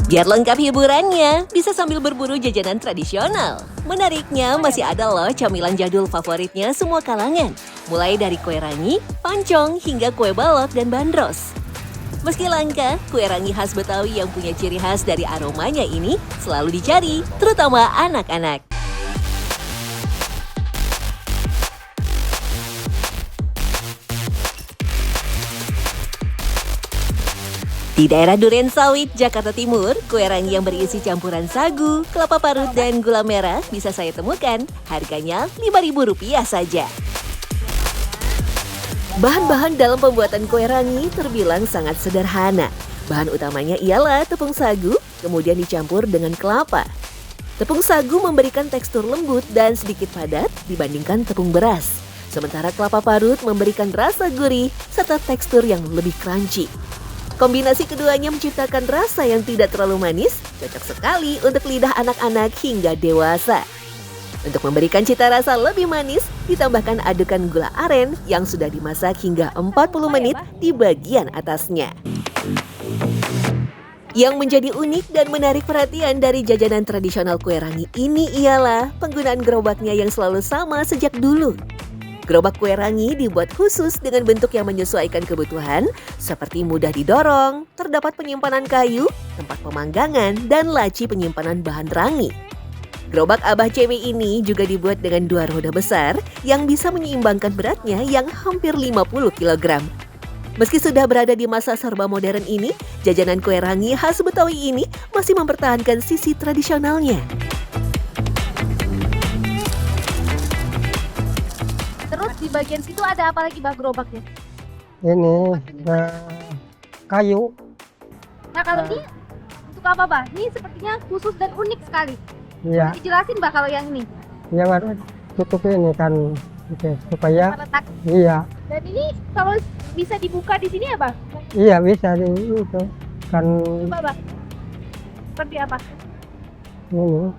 Biar lengkap hiburannya, bisa sambil berburu jajanan tradisional. Menariknya, masih ada loh camilan jadul favoritnya semua kalangan. Mulai dari kue rangi, pancong, hingga kue balok dan bandros. Meski langka, kue rangi khas Betawi yang punya ciri khas dari aromanya ini selalu dicari, terutama anak-anak. Di daerah Durensawit, Jakarta Timur, kue rangi yang berisi campuran sagu, kelapa parut, dan gula merah bisa saya temukan. Harganya Rp5.000 saja. Bahan-bahan dalam pembuatan kue rangi terbilang sangat sederhana. Bahan utamanya ialah tepung sagu, kemudian dicampur dengan kelapa. Tepung sagu memberikan tekstur lembut dan sedikit padat dibandingkan tepung beras. Sementara kelapa parut memberikan rasa gurih serta tekstur yang lebih crunchy. Kombinasi keduanya menciptakan rasa yang tidak terlalu manis, cocok sekali untuk lidah anak-anak hingga dewasa. Untuk memberikan cita rasa lebih manis, ditambahkan adukan gula aren yang sudah dimasak hingga 40 menit di bagian atasnya. Yang menjadi unik dan menarik perhatian dari jajanan tradisional kue rangi ini ialah penggunaan gerobaknya yang selalu sama sejak dulu. Gerobak kue rangi dibuat khusus dengan bentuk yang menyesuaikan kebutuhan, seperti mudah didorong, terdapat penyimpanan kayu, tempat pemanggangan, dan laci penyimpanan bahan rangi. Gerobak Abah Cemi ini juga dibuat dengan 2 roda besar yang bisa menyeimbangkan beratnya yang hampir 50 kg. Meski sudah berada di masa serba modern ini, jajanan kue rangi khas Betawi ini masih mempertahankan sisi tradisionalnya. Terus di bagian situ ada apa lagi, Bah, gerobaknya? Ini kayu. Nah, kalau ini untuk apa, Bah? Ini sepertinya khusus dan unik sekali. Iya, Boleh dijelasin, Bah, kalau yang ini? yang harus tutup ini kan oke, supaya Letak. iya, Dan ini kalau bisa dibuka di sini ya, Bah? iya bisa di itu kan Coba, Bah. Seperti apa? ini.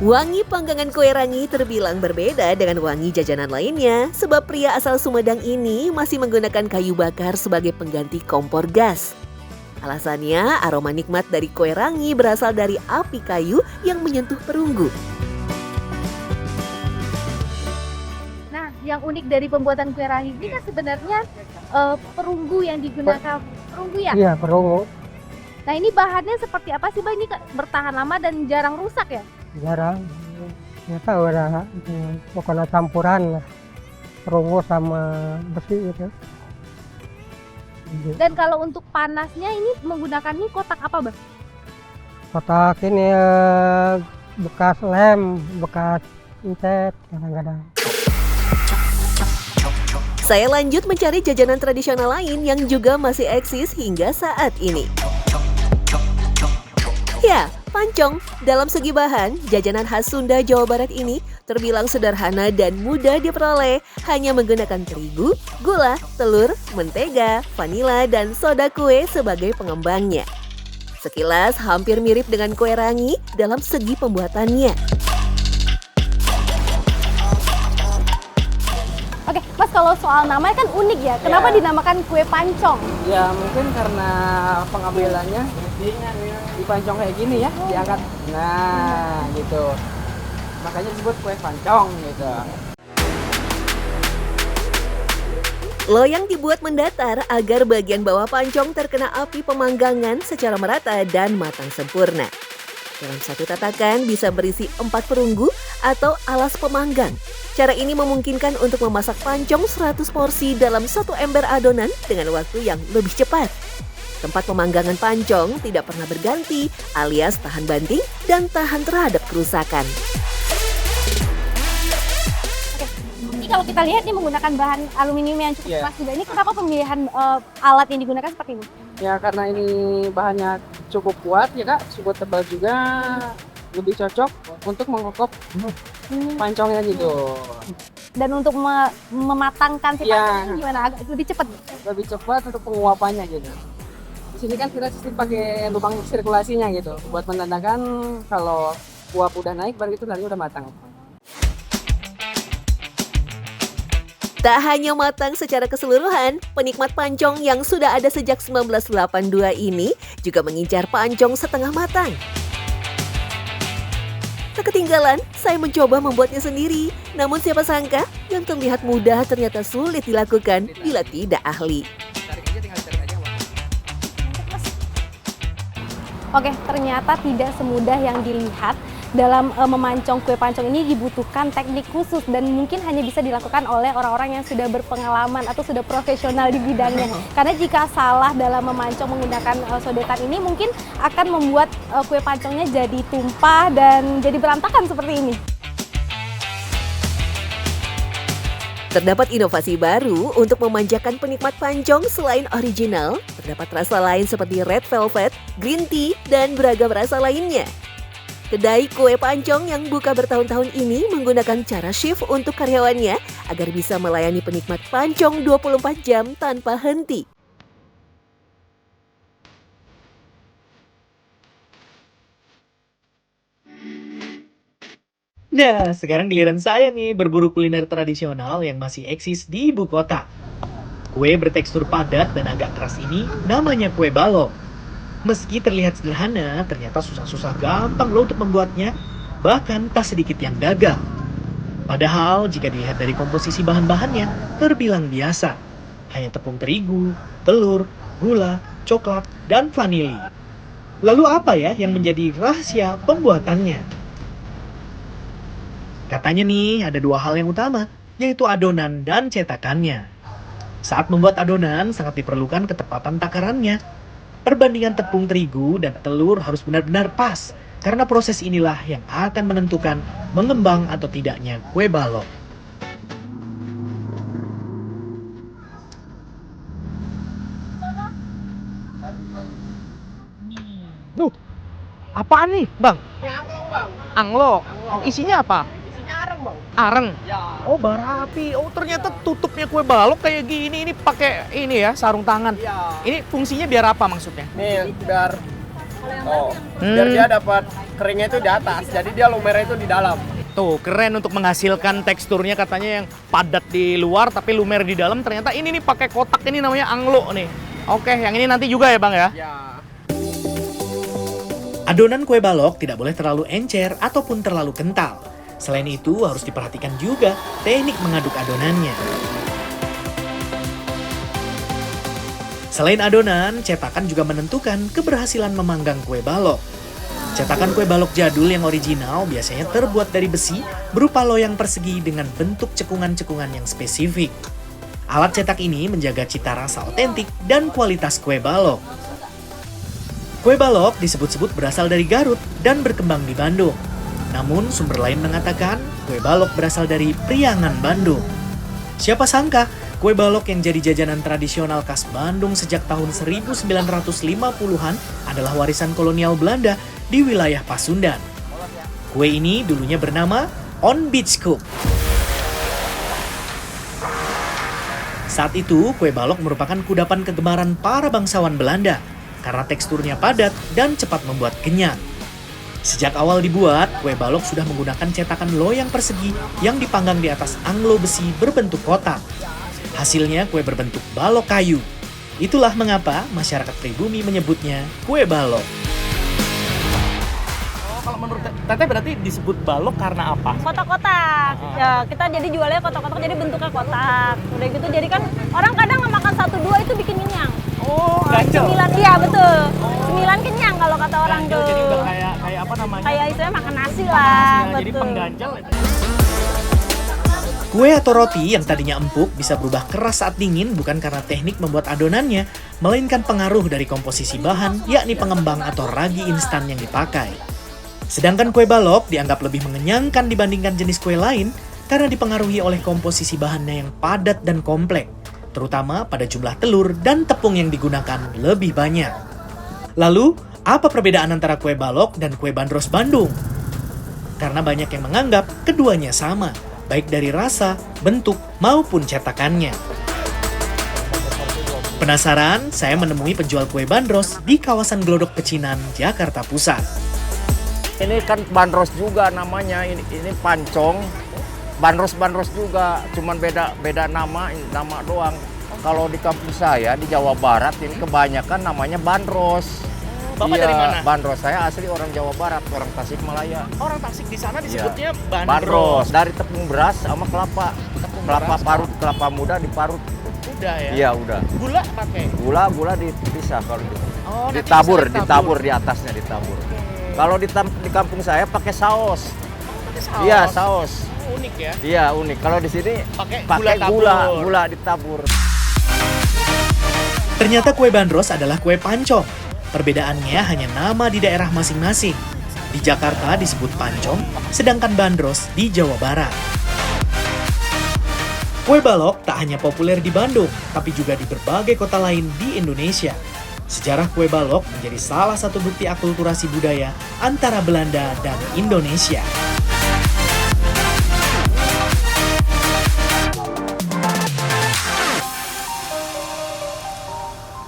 Wangi panggangan kue rangi terbilang berbeda dengan wangi jajanan lainnya, sebab pria asal Sumedang ini masih menggunakan kayu bakar sebagai pengganti kompor gas. Alasannya, aroma nikmat dari kue rangi berasal dari api kayu yang menyentuh perunggu. Nah, yang unik dari pembuatan kue rangi ini kan sebenarnya perunggu yang digunakan. Perunggu ya? Iya, perunggu Nah, ini bahannya seperti apa sih, Bah? Ini bertahan lama dan jarang rusak ya? jarang. Nggak tahu ada pokoknya campuran lah, perunggu sama besi itu. Dan kalau untuk panasnya ini menggunakan ini kotak apa, Bah? Kotak ini bekas lem, bekas intet kadang-kadang. Saya lanjut mencari jajanan tradisional lain yang juga masih eksis hingga saat ini. Ya, pancong. Dalam segi bahan, jajanan khas Sunda, Jawa Barat ini terbilang sederhana dan mudah diperoleh, hanya menggunakan terigu, gula, telur, mentega, vanila, dan soda kue sebagai pengembangnya. Sekilas hampir mirip dengan kue rangi dalam segi pembuatannya. Oke, Mas, kalau soal namanya kan unik ya. Kenapa dinamakan kue pancong? Ya mungkin karena pengambilannya dipancong kayak gini ya, diangkat. Nah, gitu. Makanya disebut kue pancong gitu. Loyang dibuat mendatar agar bagian bawah pancong terkena api pemanggangan secara merata dan matang sempurna. Dalam satu tatakan bisa berisi 4 perunggu atau alas pemanggang. Cara ini memungkinkan untuk memasak pancong 100 porsi dalam 1 ember adonan dengan waktu yang lebih cepat. Tempat pemanggangan pancong tidak pernah berganti, alias tahan banting dan tahan terhadap kerusakan. Ini kalau kita lihat ini menggunakan bahan aluminium yang cukup keras juga. Ini kenapa pemilihan alat yang digunakan seperti ini? Ya karena ini bahannya cukup kuat ya Kak, cukup tebal juga, lebih cocok untuk mengokop pancongnya gitu. Dan untuk mematangkan si pancong ini gimana? Agak lebih cepat? Lebih cepat untuk penguapannya gitu. Di sini kan kita sistem pakai lubang sirkulasinya gitu, buat menandakan kalau uap udah naik, baru itu nanti udah matang. Tak hanya matang secara keseluruhan, penikmat pancong yang sudah ada sejak 1982 ini juga mengincar pancong setengah matang. Tak ketinggalan, saya mencoba membuatnya sendiri. Namun siapa sangka, yang terlihat mudah ternyata sulit dilakukan bila tidak ahli. Oke, ternyata tidak semudah yang dilihat. Dalam memancong kue pancong ini dibutuhkan teknik khusus dan mungkin hanya bisa dilakukan oleh orang-orang yang sudah berpengalaman atau sudah profesional di bidangnya. Karena jika salah dalam memancong menggunakan sodetan ini mungkin akan membuat kue pancongnya jadi tumpah dan jadi berantakan seperti ini. Terdapat inovasi baru untuk memanjakan penikmat pancong selain original. Terdapat rasa lain seperti red velvet, green tea, dan beragam rasa lainnya. Kedai kue pancong yang buka bertahun-tahun ini menggunakan cara shift untuk karyawannya agar bisa melayani penikmat pancong 24 jam tanpa henti. Nah, sekarang giliran saya nih berburu kuliner tradisional yang masih eksis di ibu kota. Kue bertekstur padat dan agak keras ini namanya kue balok. Meski terlihat sederhana, ternyata susah-susah gampang loh untuk membuatnya, bahkan tak sedikit yang gagal. Padahal jika dilihat dari komposisi bahan-bahannya, terbilang biasa. Hanya tepung terigu, telur, gula, coklat, dan vanili. Lalu apa ya yang menjadi rahasia pembuatannya? Katanya nih ada dua hal yang utama, yaitu adonan dan cetakannya. Saat membuat adonan sangat diperlukan ketepatan takarannya. Perbandingan tepung terigu dan telur harus benar-benar pas, karena proses inilah yang akan menentukan mengembang atau tidaknya kue balok. Apaan nih, Bang? Anglok. Isinya apa? Areng. Oh, bara api. Oh, ternyata tutupnya kue balok kayak gini. Ini pakai ini ya, sarung tangan. Ini fungsinya biar apa maksudnya? Nih, biar dia dapat keringnya itu di atas. Jadi dia lumernya itu di dalam. Tuh, keren untuk menghasilkan teksturnya katanya yang padat di luar tapi lumer di dalam. Ternyata ini nih pakai kotak ini namanya anglo nih. Oke, yang ini nanti juga ya, Bang ya? Ya. Adonan kue balok tidak boleh terlalu encer ataupun terlalu kental. Selain itu harus diperhatikan juga teknik mengaduk adonannya. Selain adonan, cetakan juga menentukan keberhasilan memanggang kue balok. Cetakan kue balok jadul yang original biasanya terbuat dari besi berupa loyang persegi dengan bentuk cekungan-cekungan yang spesifik. Alat cetak ini menjaga cita rasa otentik dan kualitas kue balok. Kue balok disebut-sebut berasal dari Garut dan berkembang di Bandung. Namun sumber lain mengatakan kue balok berasal dari Priangan, Bandung. Siapa sangka kue balok yang jadi jajanan tradisional khas Bandung sejak tahun 1950-an adalah warisan kolonial Belanda di wilayah Pasundan. Kue ini dulunya bernama onbitskoek. Saat itu kue balok merupakan kudapan kegemaran para bangsawan Belanda karena teksturnya padat dan cepat membuat kenyang. Sejak awal dibuat, kue balok sudah menggunakan cetakan loyang persegi yang dipanggang di atas anglo besi berbentuk kotak. Hasilnya kue berbentuk balok kayu. Itulah mengapa masyarakat pribumi menyebutnya kue balok. Oh, kalau menurut Teteh berarti disebut balok karena apa? Kotak-kotak. Ya, kita jadi jualnya kotak-kotak jadi bentuknya kotak. Udah gitu jadi kan orang kadang makan 1-2 itu bikin kenyang. Oh, ganjel. 9, iya betul. 9 kenyang kalau kata orang Ganjel, tuh. jadi udah kayak apa namanya? Kayak istilahnya makan nasi lah. Jadi Betul. pengganjal itu. Kue atau roti yang tadinya empuk bisa berubah keras saat dingin bukan karena teknik membuat adonannya, melainkan pengaruh dari komposisi bahan, yakni pengembang atau ragi instan yang dipakai. Sedangkan kue balok dianggap lebih mengenyangkan dibandingkan jenis kue lain karena dipengaruhi oleh komposisi bahannya yang padat dan kompleks, terutama pada jumlah telur dan tepung yang digunakan lebih banyak. Lalu, apa perbedaan antara kue balok dan kue bandros Bandung? Karena banyak yang menganggap keduanya sama, baik dari rasa, bentuk, maupun cetakannya. Penasaran? Saya menemui penjual kue bandros di kawasan Glodok Pecinan, Jakarta Pusat. Ini kan bandros juga namanya. Ini pancong bandros juga, cuman beda nama doang. Kalau di kampung saya di Jawa Barat ini kebanyakan namanya bandros. Bapak dari mana? Bandros, saya asli orang Jawa Barat, orang Tasikmalaya. Orang Tasik di sana disebutnya Bandros, dari tepung beras sama kelapa. Kelapa parut, kelapa muda diparut. Udah ya? Iya, udah. Gula pakai? Gula dipisah kalau gitu. Oh, nanti Ditabur di atasnya ditabur. Kalau di kampung saya pakai saus. Pakai saus? Iya, saus. Unik ya? Iya, unik. Kalau di sini Pakai gula ditabur. Ternyata kue bandros adalah kue pancong. Perbedaannya hanya nama di daerah masing-masing. Di Jakarta disebut pancong, sedangkan bandros di Jawa Barat. Kue balok tak hanya populer di Bandung, tapi juga di berbagai kota lain di Indonesia. Sejarah kue balok menjadi salah satu bukti akulturasi budaya antara Belanda dan Indonesia.